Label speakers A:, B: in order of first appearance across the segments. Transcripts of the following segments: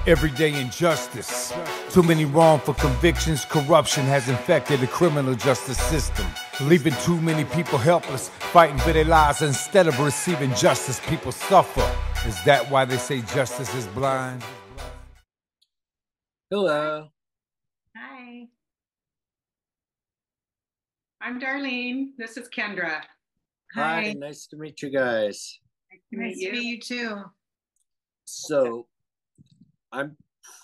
A: Everyday injustice. Too many wrongful convictions. Corruption has infected the criminal justice system, leaving too many people helpless, fighting for their lives. Instead of receiving justice, people suffer. Is that why they say justice is blind?
B: Hello.
C: Hi. I'm Darlene. This is Kendra.
B: Hi, nice to meet you guys.
C: Nice to meet you too.
B: So I'm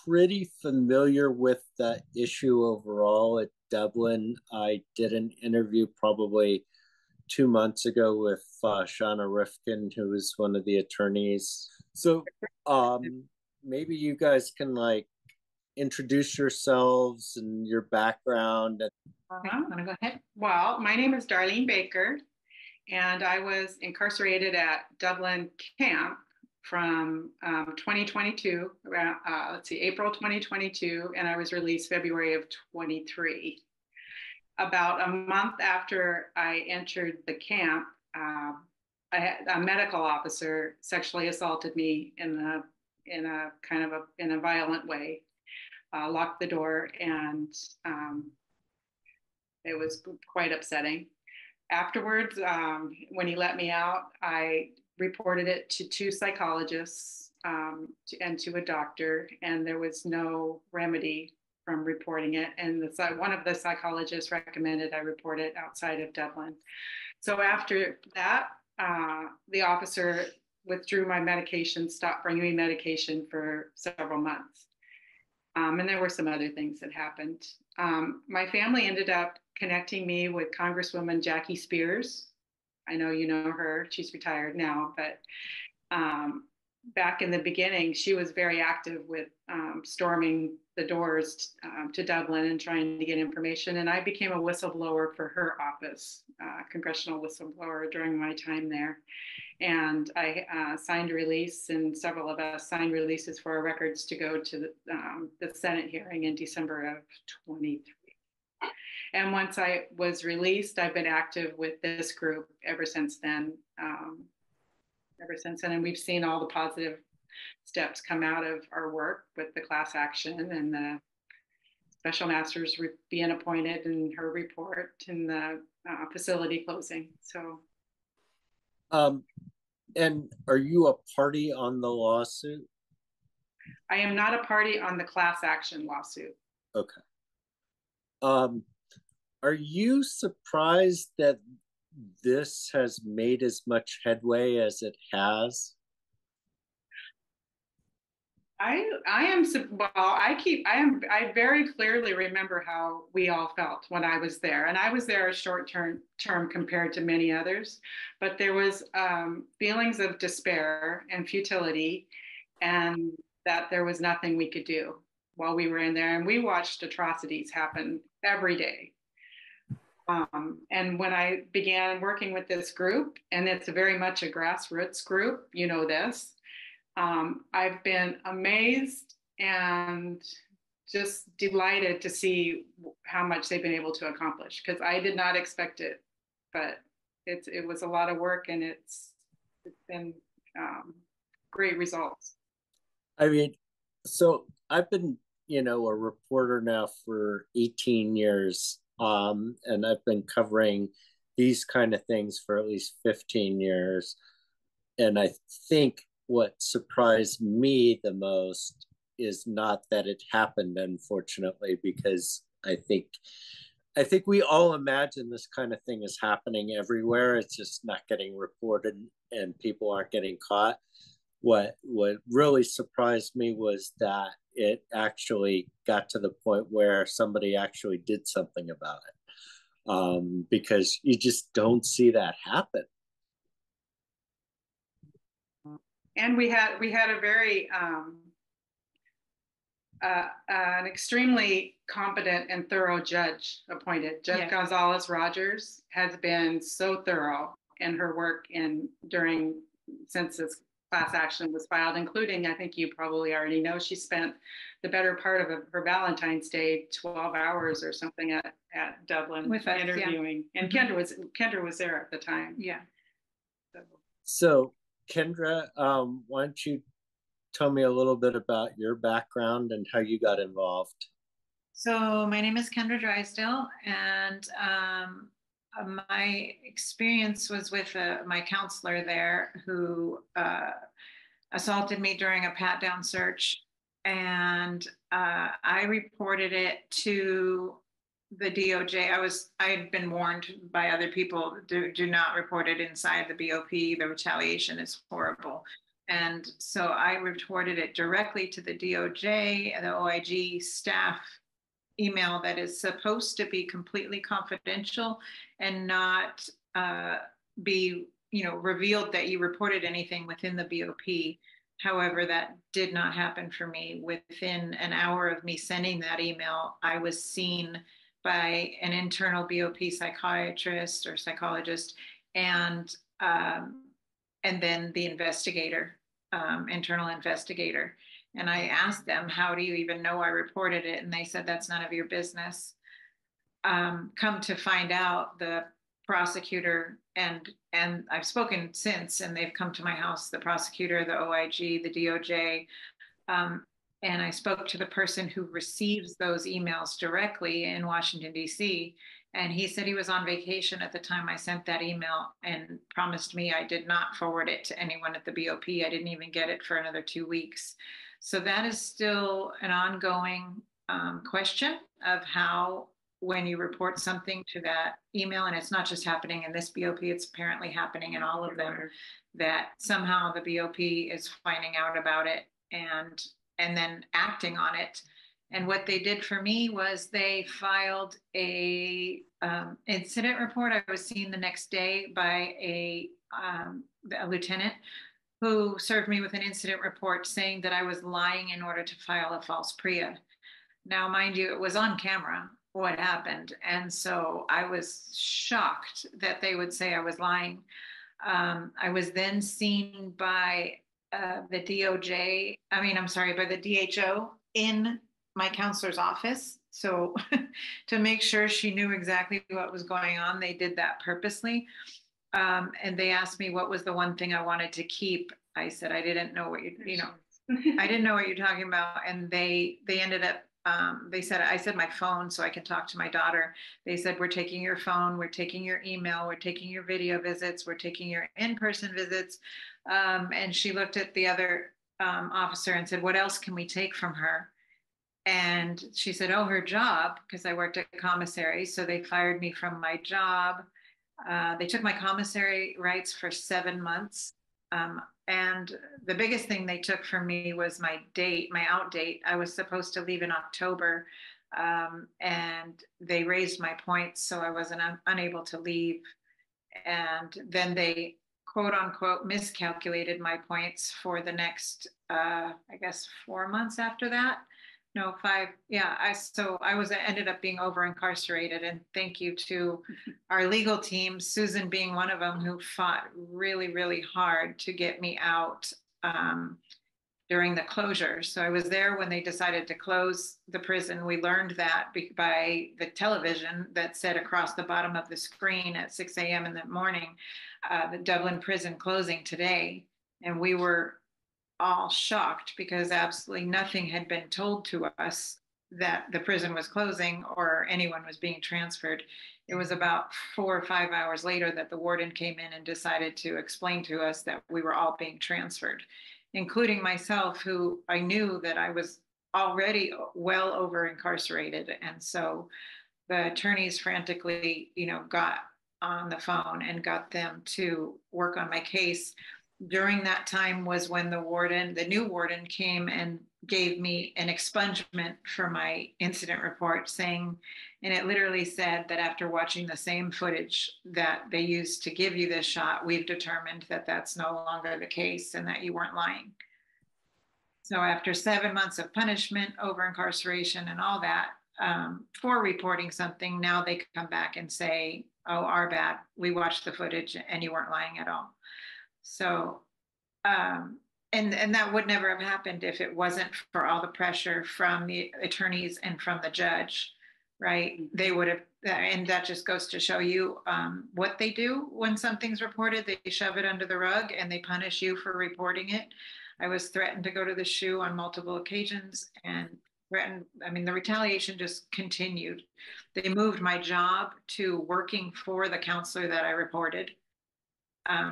B: pretty familiar with the issue overall at Dublin. I did an interview probably 2 months ago with Shauna Rifkin, who is one of the attorneys. So maybe you guys can introduce yourselves and your background.
C: I'm gonna go ahead. Well, my name is Darlene Baker, and I was incarcerated at Dublin camp from 2022, April 2022, and I was released February of 23. About a month after I entered the camp, a medical officer sexually assaulted me in a violent way. Locked the door, and it was quite upsetting. Afterwards, when he let me out, I reported it to two psychologists and to a doctor, and there was no remedy from reporting it. And one of the psychologists recommended I report it outside of Dublin. So after that, the officer withdrew my medication, stopped bringing me medication for several months. And there were some other things that happened. My family ended up connecting me with Congresswoman Jackie Spears. I know you know her. She's retired now, but back in the beginning, she was very active with storming the doors to Dublin and trying to get information. And I became a whistleblower for her office, congressional whistleblower during my time there. And I signed a release, and several of us signed releases for our records to go to the Senate hearing in December of 23. And once I was released, I've been active with this group ever since then. And we've seen all the positive steps come out of our work with the class action and the special masters being appointed and her report and the facility closing. So.
B: And are you a party on the lawsuit?
C: I am not a party on the class action lawsuit.
B: Okay. Are you surprised that this has made as much headway as it has?
C: I very clearly remember how we all felt when I was there, and I was there a short term compared to many others, but there was feelings of despair and futility, and that there was nothing we could do while we were in there, and we watched atrocities happen every day. And when I began working with this group, and it's very much a grassroots group, you know this, I've been amazed and just delighted to see how much they've been able to accomplish, because I did not expect it, but it was a lot of work, and it's been great results.
B: I mean, so I've been, a reporter now for 18 years, and I've been covering these kind of things for at least 15 years. And I think what surprised me the most is not that it happened, unfortunately, because I think we all imagine this kind of thing is happening everywhere. It's just not getting reported and people aren't getting caught. What really surprised me was that it actually got to the point where somebody actually did something about it, because you just don't see that happen.
C: And we had a very an extremely competent and thorough judge appointed. Judge Gonzalez Rogers has been so thorough in her work since this class action was filed, including, I think you probably already know, she spent the better part of her Valentine's Day 12 hours or something at Dublin with us, interviewing. Yeah. And Kendra was there at the time.
B: Yeah. So Kendra, why don't you tell me a little bit about your background and how you got involved?
D: So my name is Kendra Drysdale, and my experience was with my counselor there who assaulted me during a pat down search, and I reported it to the DOJ. I had been warned by other people, do not report it inside the BOP. The retaliation is horrible. And so I reported it directly to the DOJ, the OIG staff email that is supposed to be completely confidential and not be, revealed that you reported anything within the BOP. However, that did not happen for me. Within an hour of me sending that email, I was seen by an internal BOP psychiatrist or psychologist, and then the investigator, internal investigator. And I asked them, how do you even know I reported it? And they said, that's none of your business. Come to find out, the prosecutor and I've spoken since, and they've come to my house, the prosecutor, the OIG, the DOJ, and I spoke to the person who receives those emails directly in Washington, D.C., and he said he was on vacation at the time I sent that email and promised me I did not forward it to anyone at the BOP. I didn't even get it for another 2 weeks. So that is still an ongoing question of how, when you report something to that email, and it's not just happening in this BOP, it's apparently happening in all of them, that somehow the BOP is finding out about it and then acting on it. And what they did for me was they filed a incident report. I was seen the next day by a lieutenant who served me with an incident report saying that I was lying in order to file a false PREA. Now, mind you, it was on camera what happened. And so I was shocked that they would say I was lying. I was then seen by the DOJ, by the DHO in my counselor's office. So to make sure she knew exactly what was going on, they did that purposely. And they asked me what was the one thing I wanted to keep. I said, I didn't know what I didn't know what you're talking about. And they ended up, I said my phone so I can talk to my daughter. They said, we're taking your phone, we're taking your email, we're taking your video visits, we're taking your in-person visits. And she looked at the other officer and said, what else can we take from her? And she said, oh, her job, because I worked at commissary. So they fired me from my job. They took my commissary rights for 7 months. And the biggest thing they took from me was my out date. I was supposed to leave in October, and they raised my points, so I wasn't unable to leave. And then they, quote unquote, miscalculated my points for the next, 4 months after that. No, 5. Yeah. I ended up being over incarcerated, and thank you to our legal team, Susan being one of them, who fought really, really hard to get me out during the closure. So I was there when they decided to close the prison. We learned that by the television that said across the bottom of the screen at 6 a.m. in the morning, the Dublin prison closing today. And we were all shocked because absolutely nothing had been told to us that the prison was closing or anyone was being transferred. It was about 4 or 5 hours later that the warden came in and decided to explain to us that we were all being transferred, including myself, who I knew that I was already well over incarcerated. And so the attorneys frantically, got on the phone and got them to work on my case. During that time was when the new warden came and gave me an expungement for my incident report, saying, and it literally said that after watching the same footage that they used to give you this shot, we've determined that that's no longer the case and that you weren't lying. So after 7 months of punishment, over incarceration and all that, for reporting something, now they come back and say, oh, our bad, we watched the footage and you weren't lying at all. So, and that would never have happened if it wasn't for all the pressure from the attorneys and from the judge, right? They would have, and that just goes to show you what they do when something's reported. They shove it under the rug and they punish you for reporting it. I was threatened to go to the SHU on multiple occasions and threatened. I mean, the retaliation just continued. They moved my job to working for the counselor that I reported.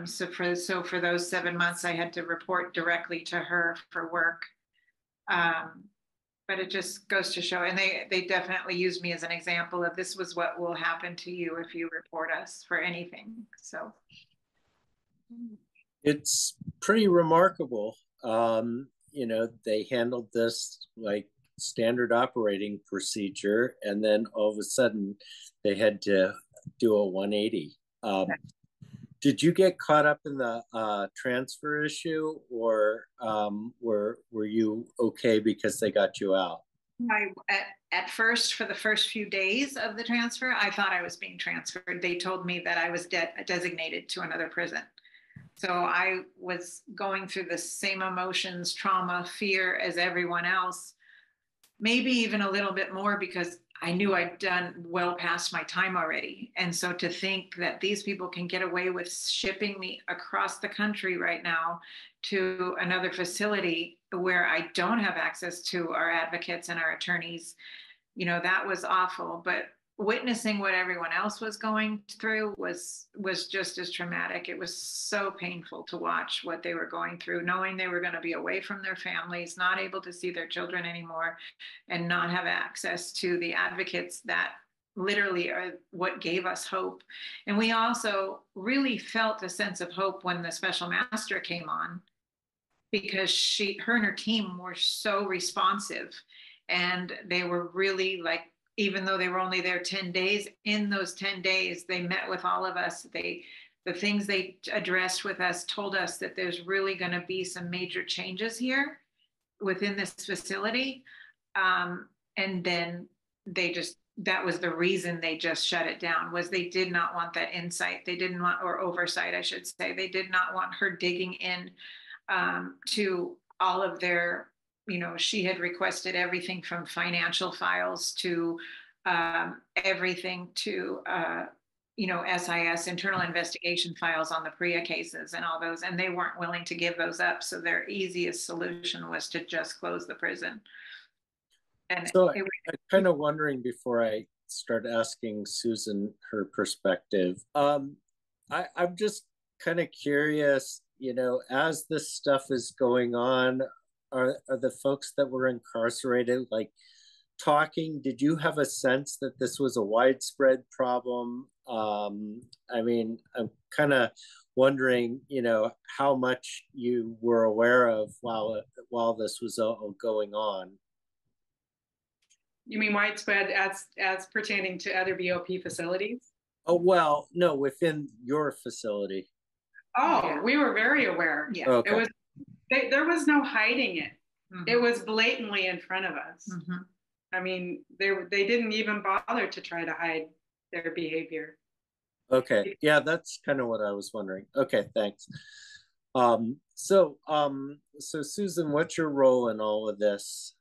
D: So for those 7 months, I had to report directly to her for work. But it just goes to show, and they definitely used me as an example of this was what will happen to you if you report us for anything. So
B: it's pretty remarkable. You know, they handled this like standard operating procedure, and then all of a sudden they had to do a 180. Did you get caught up in the transfer issue, or were you okay because they got you out?
D: At first, for the first few days of the transfer, I thought I was being transferred. They told me that I was designated to another prison. So I was going through the same emotions, trauma, fear as everyone else, maybe even a little bit more because I knew I'd done well past my time already. And so to think that these people can get away with shipping me across the country right now to another facility where I don't have access to our advocates and our attorneys, you know, that was awful. But witnessing what everyone else was going through was just as traumatic. It was so painful to watch what they were going through, knowing they were going to be away from their families, not able to see their children anymore, and not have access to the advocates that literally are what gave us hope. And we also really felt a sense of hope when the special master came on, because her and her team were so responsive, and they were really like, even though they were only there 10 days, in those 10 days, they met with all of us. The things they addressed with us told us that there's really going to be some major changes here within this facility. And then that was the reason they just shut it down, was they did not want that insight. They didn't want, or oversight, I should say. They did not want her digging in to all of their, you know, she had requested everything from financial files to everything to, you know, SIS, internal investigation files on the PREA cases and all those, and they weren't willing to give those up. So their easiest solution was to just close the prison. And
B: so I'm kind of wondering, before I start asking Susan her perspective, I'm just kind of curious, you know, as this stuff is going on, are the folks that were incarcerated like talking? Did you have a sense that this was a widespread problem? I mean, I'm kind of wondering, you know, how much you were aware of while this was all going on.
C: You mean widespread as pertaining to other BOP facilities?
B: Oh, well, no, within your facility.
C: Oh, yeah. We were very aware.
D: Yeah.
B: Okay.
C: There was no hiding it. Mm-hmm. It was blatantly in front of us. Mm-hmm. I mean, they didn't even bother to try to hide their behavior.
B: Okay. Yeah, that's kind of what I was wondering. Okay, thanks. So Susan, what's your role in all of this?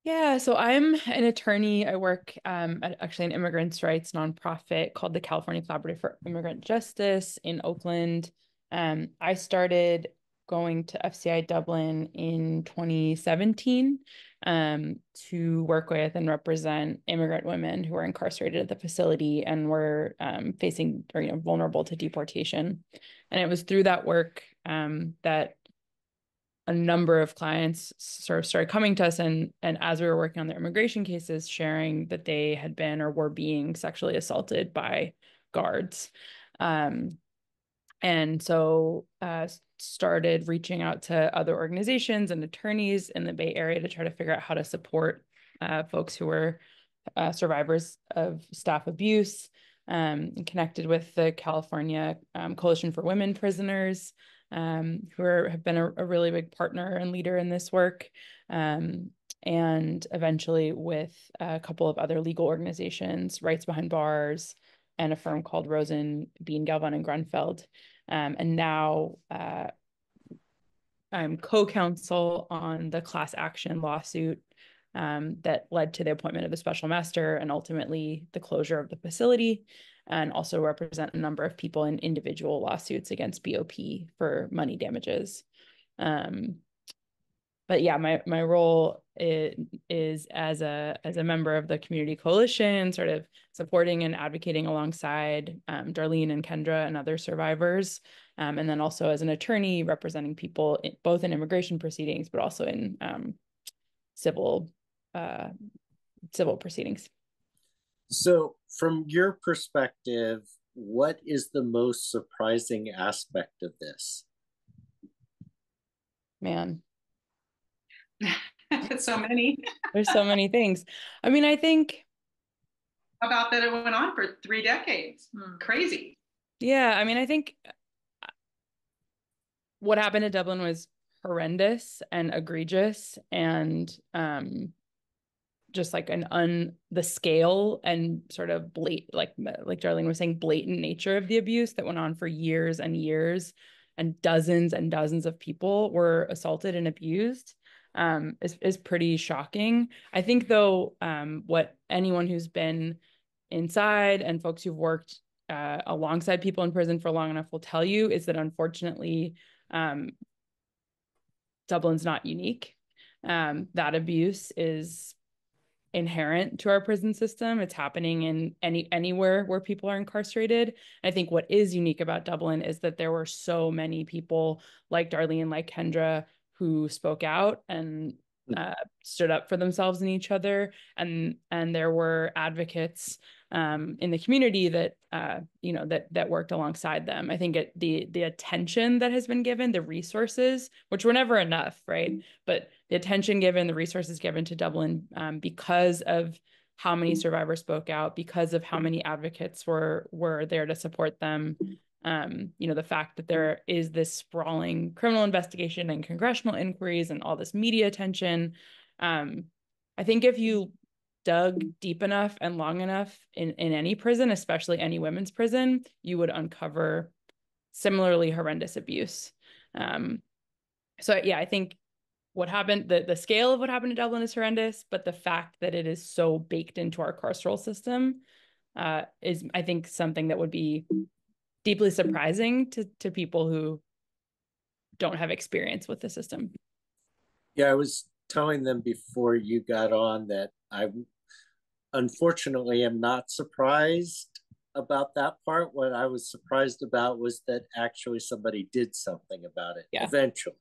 E: Yeah, so I'm an attorney. I work at actually an immigrants' rights nonprofit called the California Collaborative for Immigrant Justice in Oakland. I started going to FCI Dublin in 2017 to work with and represent immigrant women who are incarcerated at the facility and were facing or vulnerable to deportation. And it was through that work that a number of clients sort of started coming to us, and as we were working on their immigration cases, sharing that they had been or were being sexually assaulted by guards. And so started reaching out to other organizations and attorneys in the Bay Area to try to figure out how to support folks who were survivors of staff abuse, and connected with the California Coalition for Women Prisoners, who have been a really big partner and leader in this work, and eventually with a couple of other legal organizations, Rights Behind Bars, and a firm called Rosen, Bean, Galvan, and Grunfeld. And now I'm co-counsel on the class action lawsuit that led to the appointment of a special master and ultimately the closure of the facility, and also represent a number of people in individual lawsuits against BOP for money damages. But yeah, my role is as a member of the community coalition, sort of supporting and advocating alongside Darlene and Kendra and other survivors, and then also as an attorney representing people both in immigration proceedings, but also in civil proceedings.
B: So, from your perspective, what is the most surprising aspect of this?
E: Man.
C: So many.
E: There's so many things. I mean, I think
C: about that it went on for 3 decades. Crazy.
E: Yeah, I mean, I think what happened in Dublin was horrendous and egregious, and just like the scale and sort of like Darlene was saying, blatant nature of the abuse that went on for years and years, and dozens of people were assaulted and abused, is pretty shocking. I think though, what anyone who's been inside and folks who've worked alongside people in prison for long enough will tell you is that unfortunately, Dublin's not unique. That abuse is inherent to our prison system. It's happening in anywhere where people are incarcerated. I think what is unique about Dublin is that there were so many people like Darlene, like Kendra, who spoke out and stood up for themselves and each other, and there were advocates in the community that that worked alongside them. I think the attention that has been given, the resources, which were never enough, right? But the attention given, the resources given to Dublin, because of how many survivors spoke out, because of how many advocates were there to support them. The fact that there is this sprawling criminal investigation and congressional inquiries and all this media attention. I think if you dug deep enough and long enough in any prison, especially any women's prison, you would uncover similarly horrendous abuse. So yeah, I think what happened, the scale of what happened in Dublin is horrendous, but the fact that it is so baked into our carceral system is, I think, something that would be deeply surprising to people who don't have experience with the system.
B: Yeah, I was telling them before you got on that I unfortunately am not surprised about that part. What I was surprised about was that actually somebody did something about it eventually.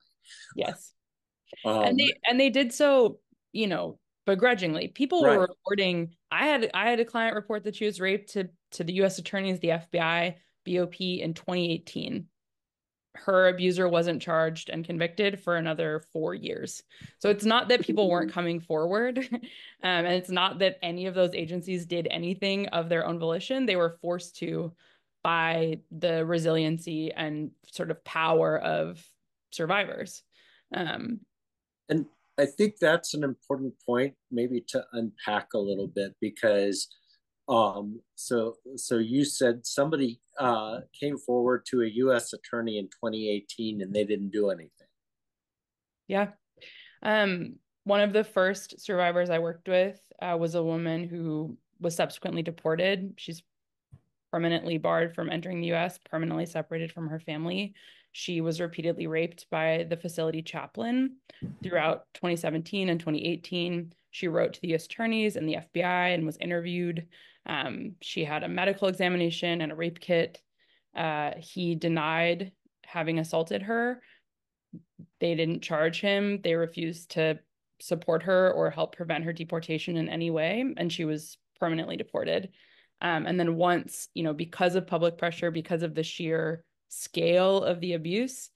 E: Yes. And they did so, begrudgingly. People were reporting. I had a client report that she was raped to the U.S. attorneys, the FBI, BOP in 2018. Her abuser wasn't charged and convicted for another 4 years. So it's not that people weren't coming forward, and it's not that any of those agencies did anything of their own volition. They were forced to by the resiliency and sort of power of survivors.
B: And I think that's an important point maybe to unpack a little bit, because so you said somebody came forward to a U.S. attorney in 2018 and they didn't do anything.
E: Yeah. One of the first survivors I worked with was a woman who was subsequently deported. She's permanently barred from entering the U.S., permanently separated from her family. She was repeatedly raped by the facility chaplain throughout 2017 and 2018. She wrote to the U.S. attorneys and the FBI and was interviewed. She had a medical examination and a rape kit. He denied having assaulted her. They didn't charge him. They refused to support her or help prevent her deportation in any way, and she was permanently deported. And then once, because of public pressure, because of the sheer scale of the abuse,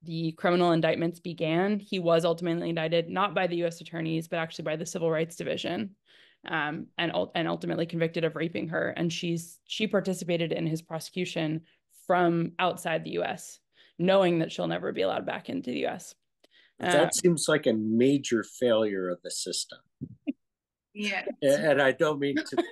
E: the criminal indictments began. He was ultimately indicted, not by the U.S. attorneys, but actually by the Civil Rights Division, and ultimately convicted of raping her. And she participated in his prosecution from outside the U.S., knowing that she'll never be allowed back into the U.S.
B: That seems like a major failure of the system.
C: Yeah.
B: And I don't mean to,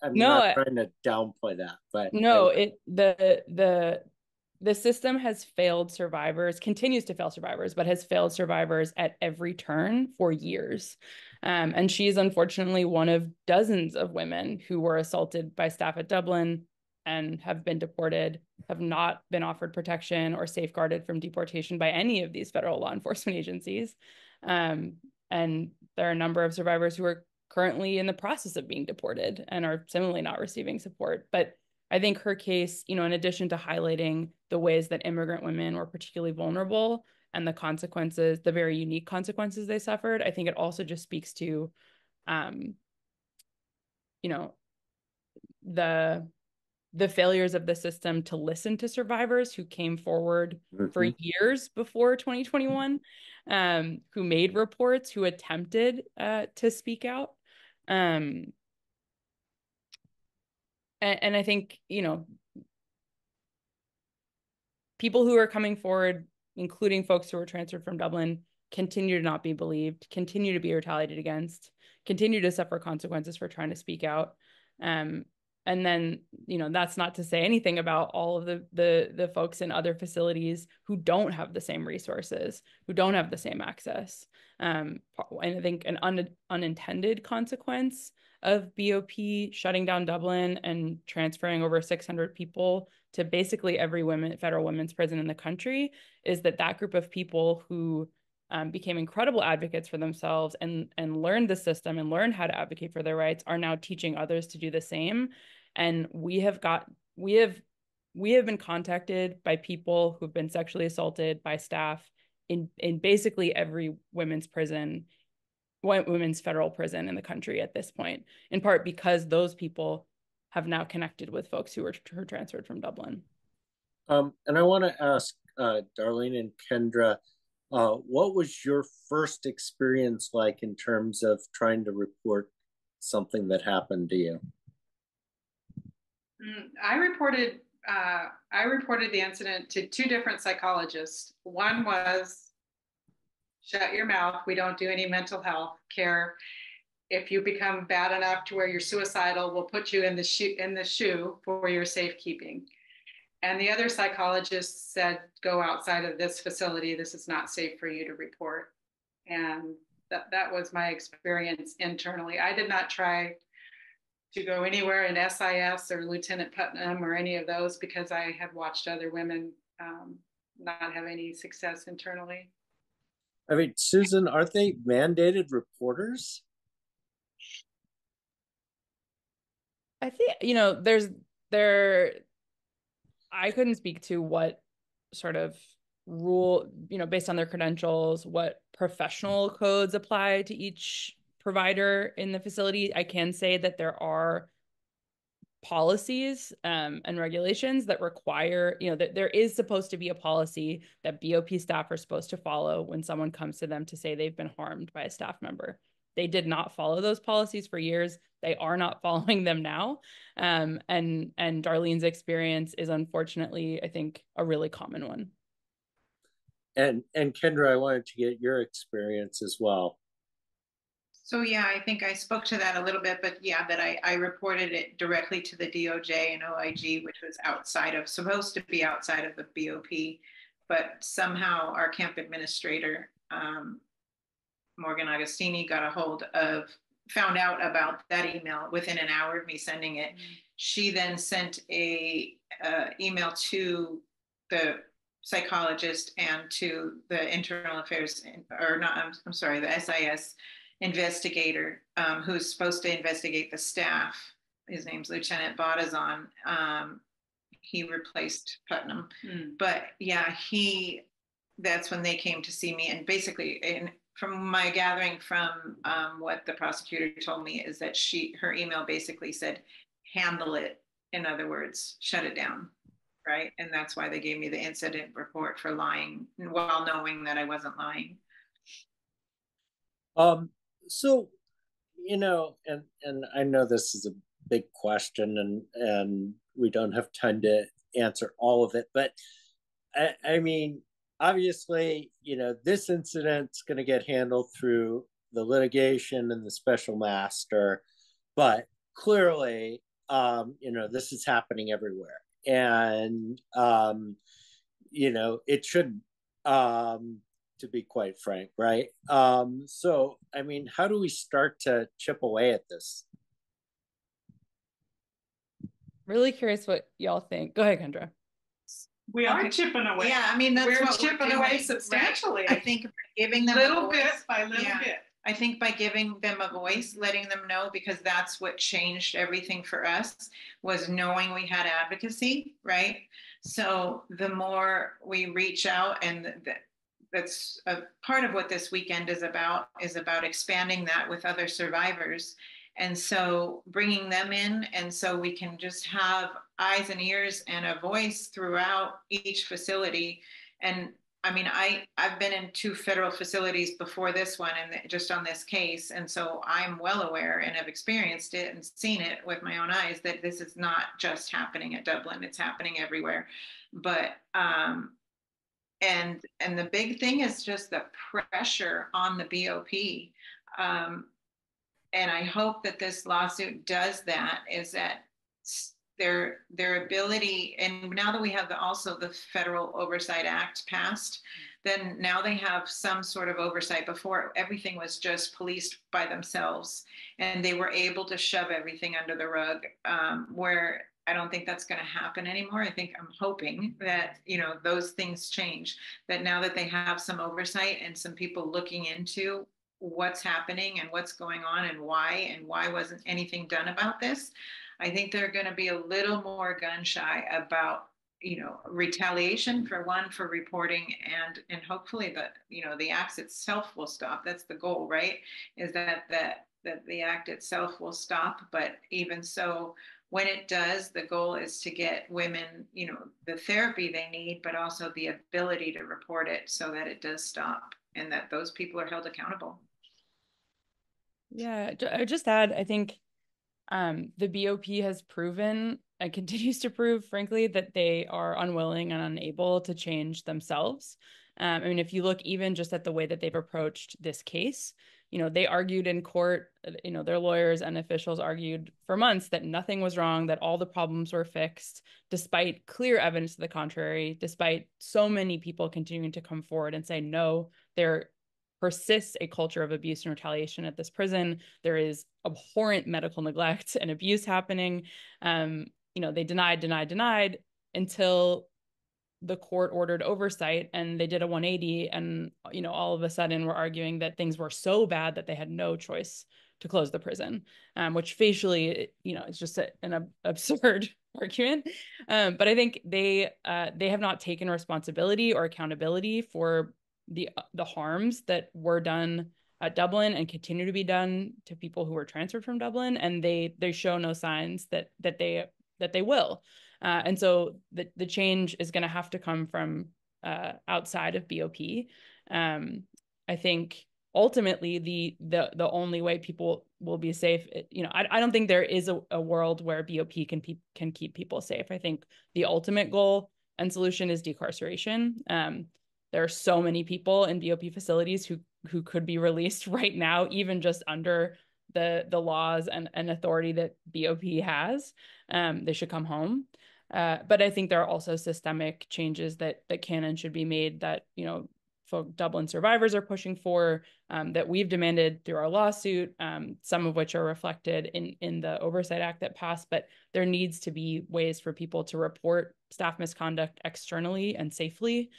B: I'm not trying to downplay that, but
E: no, the system has failed survivors, continues to fail survivors, but has failed survivors at every turn for years. And she's unfortunately one of dozens of women who were assaulted by staff at Dublin and have been deported have not been offered protection or safeguarded from deportation by any of these federal law enforcement agencies. And there are a number of survivors who are currently in the process of being deported and are similarly not receiving support. But I think her case, in addition to highlighting the ways that immigrant women were particularly vulnerable and the consequences, the very unique consequences they suffered, I think it also just speaks to, the failures of the system to listen to survivors who came forward for years before 2021, who made reports, who attempted to speak out. And I think, people who are coming forward, including folks who were transferred from Dublin, continue to not be believed, continue to be retaliated against, continue to suffer consequences for trying to speak out. And then, that's not to say anything about all of the folks in other facilities who don't have the same resources, who don't have the same access. And I think an unintended consequence of BOP shutting down Dublin and transferring over 600 people to basically every federal women's prison in the country is that group of people who became incredible advocates for themselves and learned the system and learned how to advocate for their rights are now teaching others to do the same. And we have been contacted by people who've been sexually assaulted by staff in basically every women's federal prison in the country at this point, in part because those people have now connected with folks who were transferred from Dublin.
B: And I want to ask Darlene and Kendra, what was your first experience like in terms of trying to report something that happened to you?
C: I reported the incident to two different psychologists. One was, shut your mouth. We don't do any mental health care. If you become bad enough to where you're suicidal, we'll put you in the shoe for your safekeeping. And the other psychologist said, go outside of this facility. This is not safe for you to report. And that was my experience internally. I did not try to go anywhere in SIS or Lieutenant Putnam or any of those because I had watched other women not have any success internally.
B: I mean, Susan, aren't they mandated reporters?
E: I think, I couldn't speak to what sort of rule, based on their credentials, what professional codes apply to each provider in the facility. I can say that there are policies and regulations that require, that there is supposed to be a policy that BOP staff are supposed to follow when someone comes to them to say they've been harmed by a staff member. They did not follow those policies for years. They are not following them now. And Darlene's experience is unfortunately, I think, a really common one.
B: And Kendra, I wanted to get your experience as well.
D: So yeah, I think I spoke to that a little bit, but yeah, that I reported it directly to the DOJ and OIG, which was supposed to be outside of the BOP, but somehow our camp administrator, Morgan Agostini, found out about that email within an hour of me sending it. She then sent a email to the psychologist and to the internal affairs, the SIS investigator who's supposed to investigate the staff. His name's Lieutenant Badazan. He replaced Putnam. But yeah, that's when they came to see me. And basically, from my gathering from what the prosecutor told me is that her email basically said, handle it. In other words, shut it down. Right. And that's why they gave me the incident report for lying while knowing that I wasn't lying.
B: So, and I know this is a big question and we don't have time to answer all of it, but I mean, obviously, this incident's going to get handled through the litigation and the special master, but clearly, this is happening everywhere. And, it shouldn't, to be quite frank, right? So, I mean, how do we start to chip away at this?
E: really curious what y'all think. Go ahead, Kendra.
C: We are chipping away.
D: Yeah, I mean, that's
C: we're
D: what
C: chipping
D: we're
C: away
D: doing,
C: substantially.
D: right? I think giving them
C: little
D: a voice,
C: bit by little bit.
D: I think by giving them a voice, letting them know, because that's what changed everything for us, was knowing we had advocacy, right? So the more we reach out, and that's a part of what this weekend is about expanding that with other survivors. And so bringing them in, and so we can just have eyes and ears and a voice throughout each facility. And I mean, I've been in 2 federal facilities before this one, and just on this case. And so I'm well aware and have experienced it and seen it with my own eyes, that this is not just happening at Dublin, it's happening everywhere. But and the big thing is just the pressure on the BOP. And I hope that this lawsuit does that, is that their ability, and now that we have also the Federal Oversight Act passed, then now they have some sort of oversight. Before, everything was just policed by themselves, and they were able to shove everything under the rug, where I don't think that's going to happen anymore. I'm hoping that, those things change, that now that they have some oversight and some people looking into what's happening and what's going on and why wasn't anything done about this, I think they're going to be a little more gun shy about, retaliation, for one, for reporting, and hopefully the act itself will stop. That's the goal, right? Is that the act itself will stop. But even so, when it does, the goal is to get women, the therapy they need, but also the ability to report it so that it does stop and that those people are held accountable.
E: Yeah, I just add, I think the BOP has proven and continues to prove, frankly, that they are unwilling and unable to change themselves. I mean, if you look even just at the way that they've approached this case, they argued in court, their lawyers and officials argued for months that nothing was wrong, that all the problems were fixed, despite clear evidence to the contrary, despite so many people continuing to come forward and say, no, there persists a culture of abuse and retaliation at this prison. There is abhorrent medical neglect and abuse happening. They denied until the court ordered oversight, and they did a 180, and all of a sudden we're arguing that things were so bad that they had no choice to close the prison, which facially, it's just an absurd argument. But I think they have not taken responsibility or accountability for the harms that were done at Dublin and continue to be done to people who were transferred from Dublin, and they show no signs that they will. And so the change is going to have to come from outside of BOP. I think ultimately the only way people will be safe, I don't think there is a world where BOP can keep people safe. I think the ultimate goal and solution is decarceration. There are so many people in BOP facilities who could be released right now, even just under the laws and authority that BOP has. They should come home. But I think there are also systemic changes that can and should be made that, Dublin survivors are pushing for, that we've demanded through our lawsuit, some of which are reflected in the Oversight Act that passed. But there needs to be ways for people to report staff misconduct externally and safely.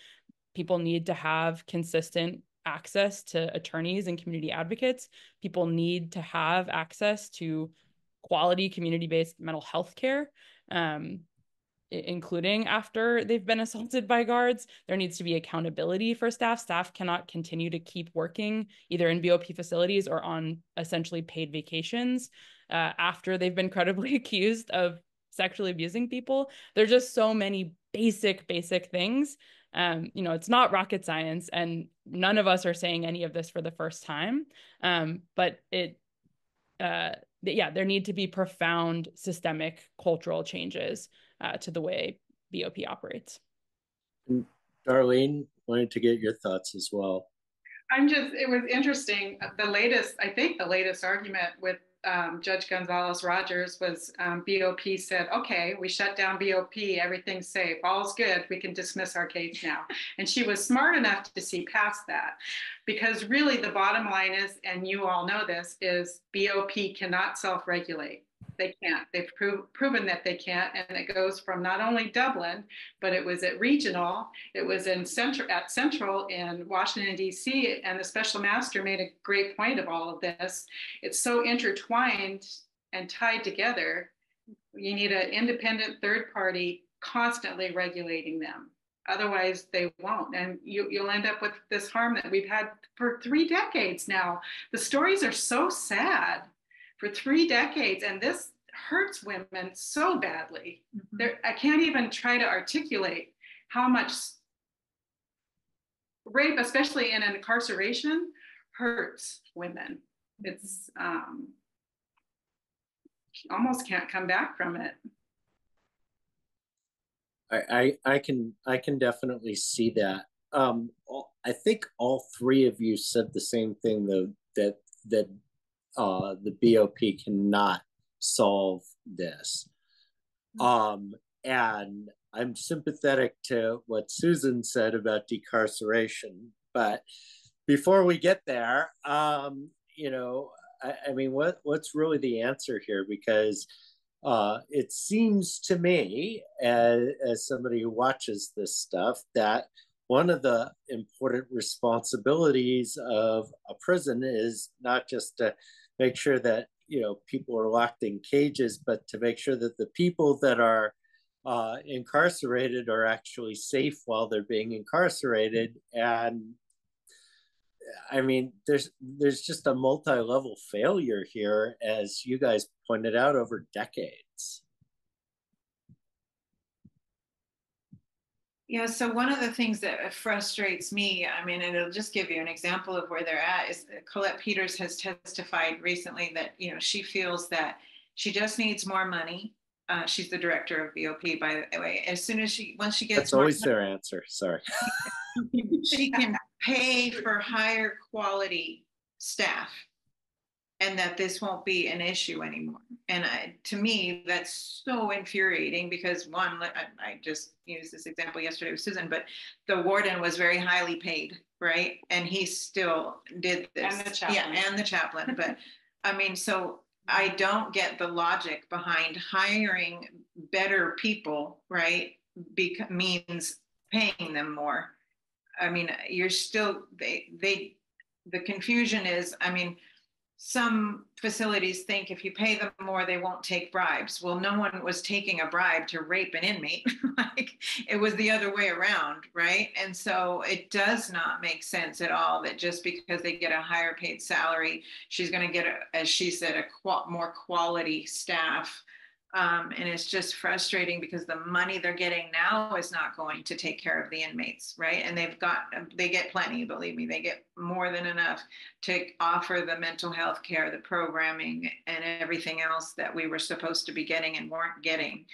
E: People need to have consistent access to attorneys and community advocates. People need to have access to quality community-based mental health care, including after they've been assaulted by guards. There needs to be accountability for staff. Staff cannot continue to keep working either in BOP facilities or on essentially paid vacations after they've been credibly accused of sexually abusing people. There's just so many basic things. It's not rocket science, and none of us are saying any of this for the first time. But there need to be profound systemic cultural changes to the way BOP operates.
B: And Darlene, wanted to get your thoughts as well.
C: It was interesting. The latest argument with Judge Gonzalez Rogers was BOP said, okay, we shut down BOP, everything's safe, all's good, we can dismiss our case now. And she was smart enough to see past that, because really the bottom line is, and you all know this, is BOP cannot self-regulate. they can't. They've proven that they can't, and it goes from not only Dublin, but it was at regional, it was in central in Washington D.C., and the special master made a great point of all of this. It's so intertwined and tied together. You need an independent third party constantly regulating them. Otherwise, they won't. And you'll end up with this harm that we've had for 3 decades now. The stories are so sad for 3 decades, and this hurts women so badly. I can't even try to articulate how much rape, especially in incarceration, hurts women. It's almost can't come back from it.
B: I can definitely see that. I think all 3 of you said the same thing, though, that the BOP cannot solve this. And I'm sympathetic to what Susan said about decarceration, but before we get there, you know, I mean, what's really the answer here? Because it seems to me, as somebody who watches this stuff, that one of the important responsibilities of a prison is not just to make sure that, you know, people are locked in cages, but to make sure that the people that are incarcerated are actually safe while they're being incarcerated. And I mean, there's just a multi-level failure here, as you guys pointed out, over decades.
D: Yeah, so one of the things that frustrates me, I mean, and it'll just give you an example of where they're at, is that Colette Peters has testified recently that, you know, she feels that she just needs more money. She's the director of BOP, by the way. Once she gets
B: That's always their answer. Sorry.
D: she can pay for higher quality staff, and that this won't be an issue anymore. And to me, that's so infuriating, because one, I just used this example yesterday with Susan, but the warden was very highly paid, right? And he still did this.
C: And the chaplain.
D: Yeah, and the chaplain. But I mean, so I don't get the logic behind hiring better people, right? Means paying them more. I mean, you're still, the confusion is, I mean, some facilities think if you pay them more, they won't take bribes. Well, no one was taking a bribe to rape an inmate. Like, it was the other way around, right? And so it does not make sense at all that just because they get a higher paid salary, she's going to get, as she said, more quality staff. And it's just frustrating because the money they're getting now is not going to take care of the inmates, right? And they get plenty, believe me, they get more than enough to offer the mental health care, the programming, and everything else that we were supposed to be getting and weren't getting.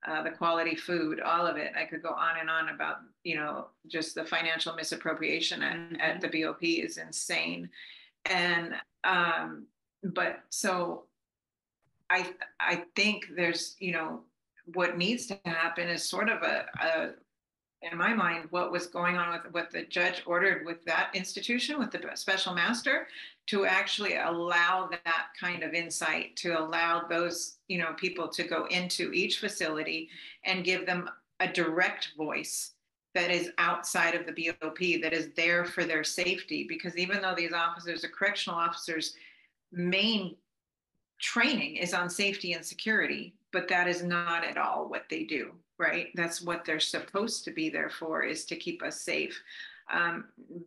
D: The quality food, all of it. I could go on and on about, you know, just the financial misappropriation at the BOP is insane. And, but so I think there's, you know, what needs to happen is sort of in my mind, what was going on with what the judge ordered with that institution, with the special master, to actually allow that kind of insight, to allow those, you know, people to go into each facility and give them a direct voice that is outside of the BOP, that is there for their safety. Because even though these officers are correctional officers, main training is on safety and security, but that is not at all what they do, right? That's what they're supposed to be there for, is to keep us safe.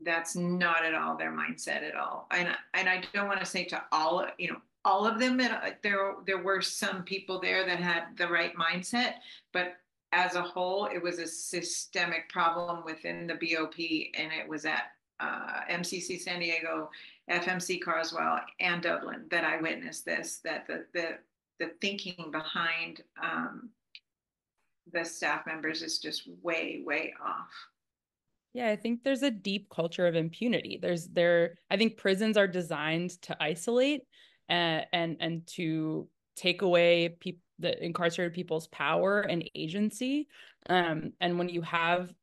D: That's not at all their mindset at all. And I don't want to say to all, you know, all of them, there were some people there that had the right mindset, but as a whole, it was a systemic problem within the BOP, and it was at MCC San Diego, FMC Carswell, and Dublin that I witnessed this, that the thinking behind the staff members is just way, way off.
E: Yeah, I think there's a deep culture of impunity. I think prisons are designed to isolate and to take away the incarcerated people's power and agency. And when you have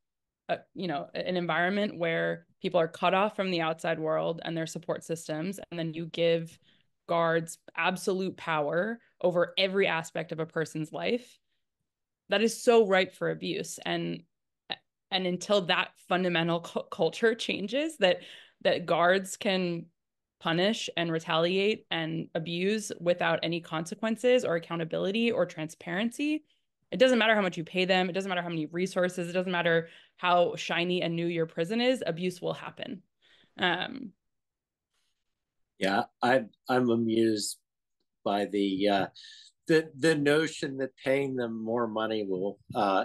E: an environment where people are cut off from the outside world and their support systems, and then you give guards absolute power over every aspect of a person's life, that is so ripe for abuse. And until that fundamental culture changes, that guards can punish and retaliate and abuse without any consequences or accountability or transparency, it doesn't matter how much you pay them, it doesn't matter how many resources, it doesn't matter how shiny and new your prison is, abuse will happen.
B: Yeah, I'm amused by the notion that paying them more money will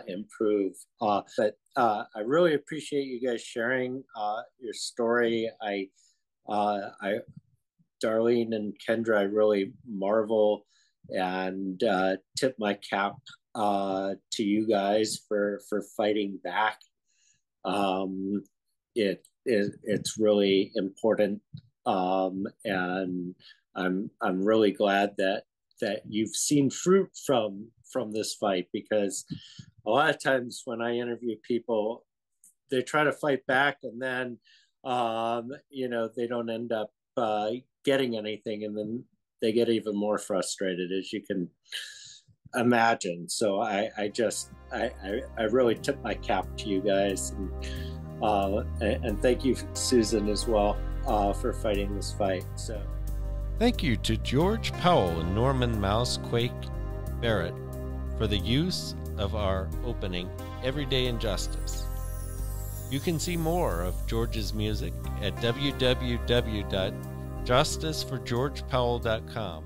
B: improve. But I really appreciate you guys sharing your story. I Darlene and Kendra, I really marvel and tip my cap to you guys for fighting back. It's really important, and I'm really glad that you've seen fruit from this fight, because a lot of times when I interview people, they try to fight back and then they don't end up getting anything, and then they get even more frustrated, as you can imagine. So I really tip my cap to you guys, and thank you, Susan, as well, for fighting this fight. So
F: thank you to George Powell and Norman Mousequake Barrett for the use of our opening, Everyday Injustice. You can see more of George's music at www.justiceforgeorgepowell.com.